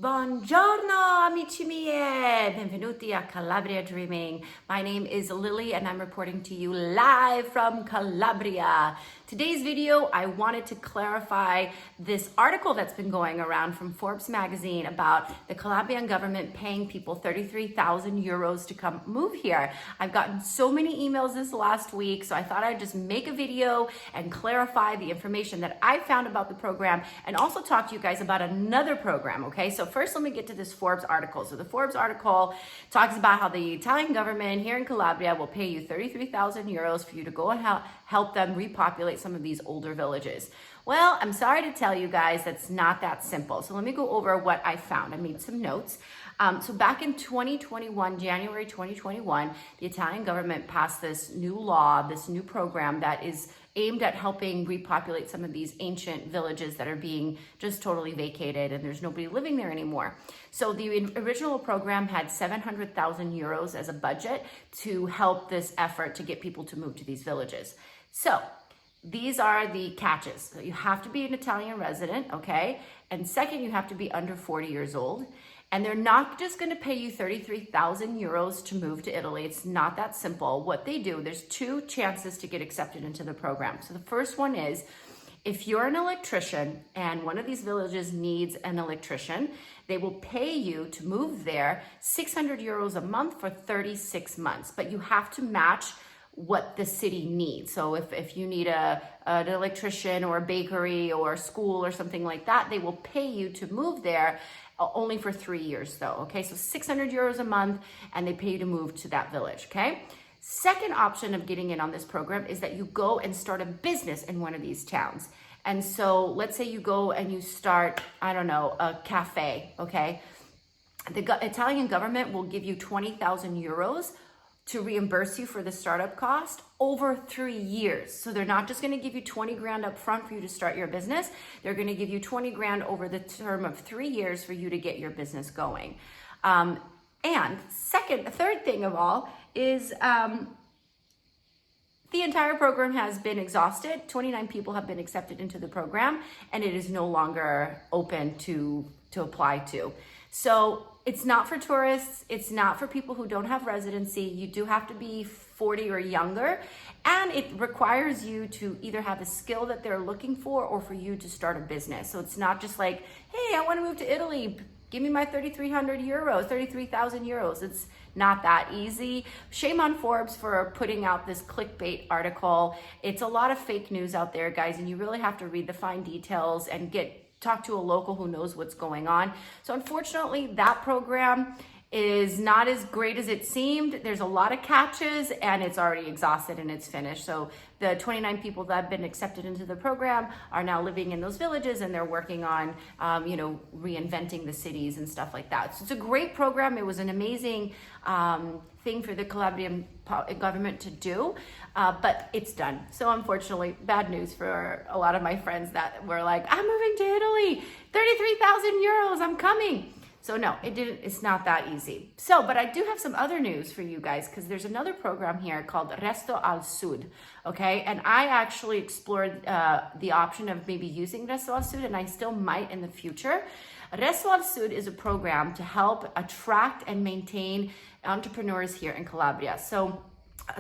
Buongiorno amici miei, benvenuti a Calabria Dreaming. My name is Lily and I'm reporting to you live from Calabria. Today's video, I wanted to clarify this article that's been going around from Forbes magazine about the Calabrian government paying people 33,000 euros to come move here. I've gotten so many emails this last week, so I thought I'd just make a video and clarify the information that I found about the program and also talk to you guys about another program, okay? So first, let me get to this Forbes article. So the Forbes article talks about how the Italian government here in Calabria will pay you 33,000 euros for you to go and help them repopulate some of these older villages. Well, I'm sorry to tell you guys that's not that simple. So let me go over what I found. I made some notes. So back in 2021, January 2021, the Italian government passed this new law, this new program that is aimed at helping repopulate some of these ancient villages that are being just totally vacated and there's nobody living there anymore. So the original program had 700,000 euros as a budget to help this effort to get people to move to these villages. So these are the catches. So you have to be an Italian resident, okay? And second, you have to be under 40 years old. And they're not just going to pay you 33,000 euros to move to Italy. It's not that simple. What they do, there's two chances to get accepted into the program. So the first one is, if you're an electrician and one of these villages needs an electrician, they will pay you to move there 600 euros a month for 36 months. But you have to match what the city needs. So if you need an electrician or a bakery or a school or something like that, they will pay you to move there only for 3 years though, okay? So 600 euros a month and they pay you to move to that village, okay? Second option of getting in on this program is that you go and start a business in one of these towns. And so let's say you go and you start, I don't know, a cafe, okay? The Italian government will give you 20,000 euros to reimburse you for the startup cost over 3 years. So they're not just going to give you 20 grand up front for you to start your business. They're going to give you 20 grand over the term of 3 years for you to get your business going. And third thing of all is the entire program has been exhausted. 29 people have been accepted into the program and it is no longer open to apply to. So it's not for tourists. It's not for people who don't have residency. You do have to be 40 or younger, and it requires you to either have a skill that they're looking for or for you to start a business. So it's not just like, hey, I want to move to Italy. Give me my 3,300 euros, 33,000 euros. It's not that easy. Shame on Forbes for putting out this clickbait article. It's a lot of fake news out there, guys, and you really have to read the fine details and talk to a local who knows what's going on. So unfortunately, that program is not as great as it seemed. There's a lot of catches and it's already exhausted and it's finished. So the 29 people that have been accepted into the program are now living in those villages and they're working on, reinventing the cities and stuff like that. So it's a great program. It was an amazing thing for the Calabrian government to do, but it's done. So unfortunately, bad news for a lot of my friends that were like, I'm moving to Italy, 33,000 euros, I'm coming. So no, it's not that easy. So, but I do have some other news for you guys because there's another program here called Resto al Sud, okay? And I actually explored the option of maybe using Resto al Sud and I still might in the future. Resto al Sud is a program to help attract and maintain entrepreneurs here in Calabria. So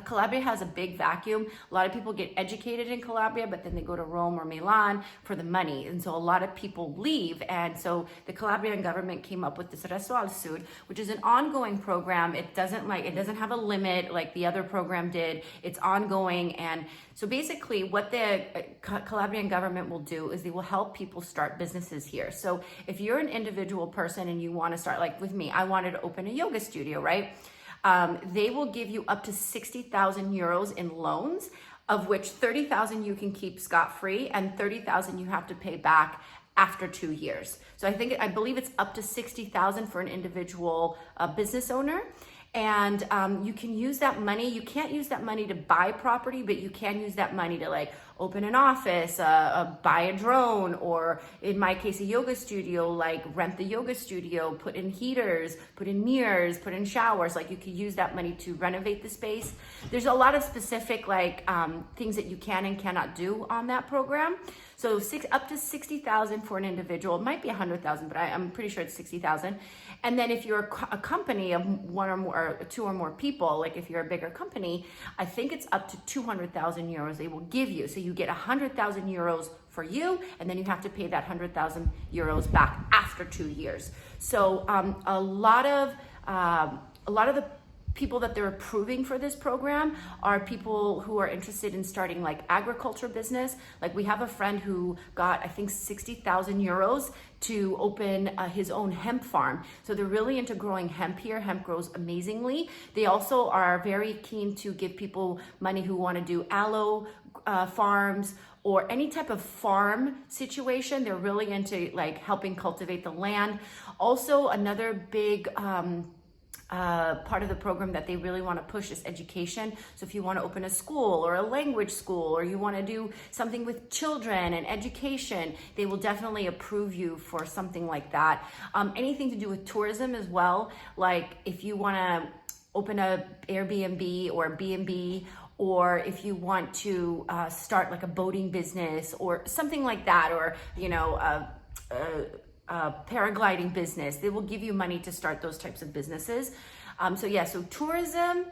Calabria has a big vacuum. A lot of people get educated in Calabria, but then they go to Rome or Milan for the money. And so a lot of people leave. And so the Calabrian government came up with this Resto al Sud, which is an ongoing program. It doesn't have a limit like the other program did. It's ongoing. And so basically what the Calabrian government will do is they will help people start businesses here. So if you're an individual person and you want to start, like with me, I wanted to open a yoga studio, right? They will give you up to 60,000 euros in loans, of which 30,000 you can keep scot-free and 30,000 you have to pay back after 2 years. So I believe it's up to 60,000 for an individual business owner. And you can use that money. You can't use that money to buy property, but you can use that money to like open an office, buy a drone, or in my case, a yoga studio, like rent the yoga studio, put in heaters, put in mirrors, put in showers. Like you could use that money to renovate the space. There's a lot of specific things that you can and cannot do on that program. So up to 60,000 for an individual. It might be 100,000, but I'm pretty sure it's 60,000. And then if you're a company of one or more, or two or more people, like if you're a bigger company, I think it's up to 200,000 euros they will give you. So you get 100,000 euros for you, and then you have to pay that 100,000 euros back after 2 years. So a lot of the people that they're approving for this program are people who are interested in starting like agriculture business. Like we have a friend who got, I think, 60,000 euros to open his own hemp farm. So they're really into growing hemp here. Hemp grows amazingly. They also are very keen to give people money who want to do aloe farms or any type of farm situation. They're really into like helping cultivate the land. Also, another big part of the program that they really want to push is education. So if you want to open a school or a language school, or you want to do something with children and education, they will definitely approve you for something like that. Anything to do with tourism as well, like if you want to open a Airbnb or a B&B, or if you want to start like a boating business or something like that, or paragliding business, they will give you money to start those types of businesses. So tourism,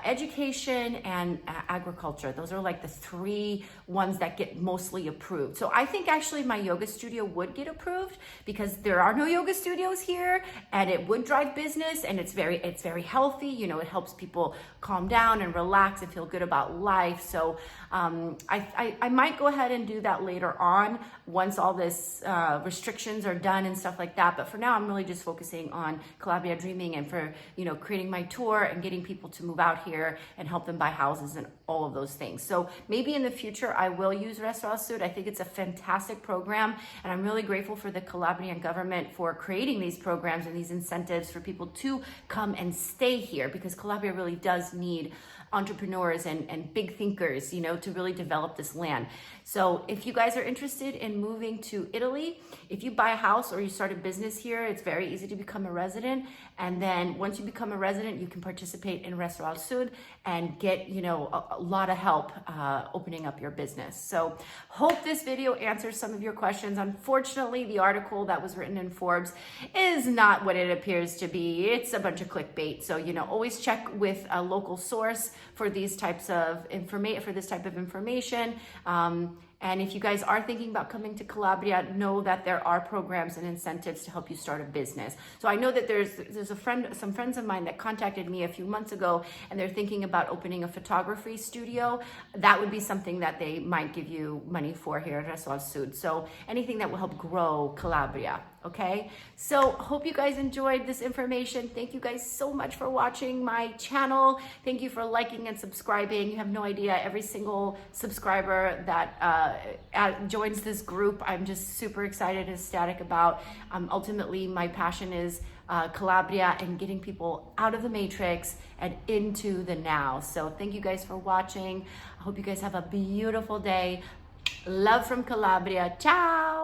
education, and agriculture. Those are like the three ones that get mostly approved. So I think actually my yoga studio would get approved because there are no yoga studios here, and it would drive business, and it's very healthy. You know, it helps people calm down and relax and feel good about life. So I might go ahead and do that later on once all this restrictions are done and stuff like that. But for now, I'm really just focusing on Calabria Dreaming and for, creating my tour and getting people to move out here and help them buy houses and all of those things. So maybe in the future, I will use Resto al Sud. I think it's a fantastic program, and I'm really grateful for the Calabrian government for creating these programs and these incentives for people to come and stay here, because Calabria really does need entrepreneurs and big thinkers, to really develop this land. So if you guys are interested in moving to Italy, if you buy a house or you start a business here, it's very easy to become a resident. And then once you become a resident, you can participate in Resto al Sud and get, a lot of help opening up your business. So hope this video answers some of your questions. Unfortunately, the article that was written in Forbes is not what it appears to be. It's a bunch of clickbait. So, always check with a local source for these types of information. And if you guys are thinking about coming to Calabria, know that there are programs and incentives to help you start a business. So I know that there's some friends of mine that contacted me a few months ago, and they're thinking about opening a photography studio. That would be something that they might give you money for here at Resto al Sud. So anything that will help grow Calabria. Okay, so hope you guys enjoyed this information. Thank you guys so much for watching my channel. Thank you for liking and subscribing. You have no idea, every single subscriber that joins this group, I'm just super excited and ecstatic about. Ultimately, my passion is Calabria and getting people out of the matrix and into the now. So thank you guys for watching. I hope you guys have a beautiful day. Love from Calabria. Ciao.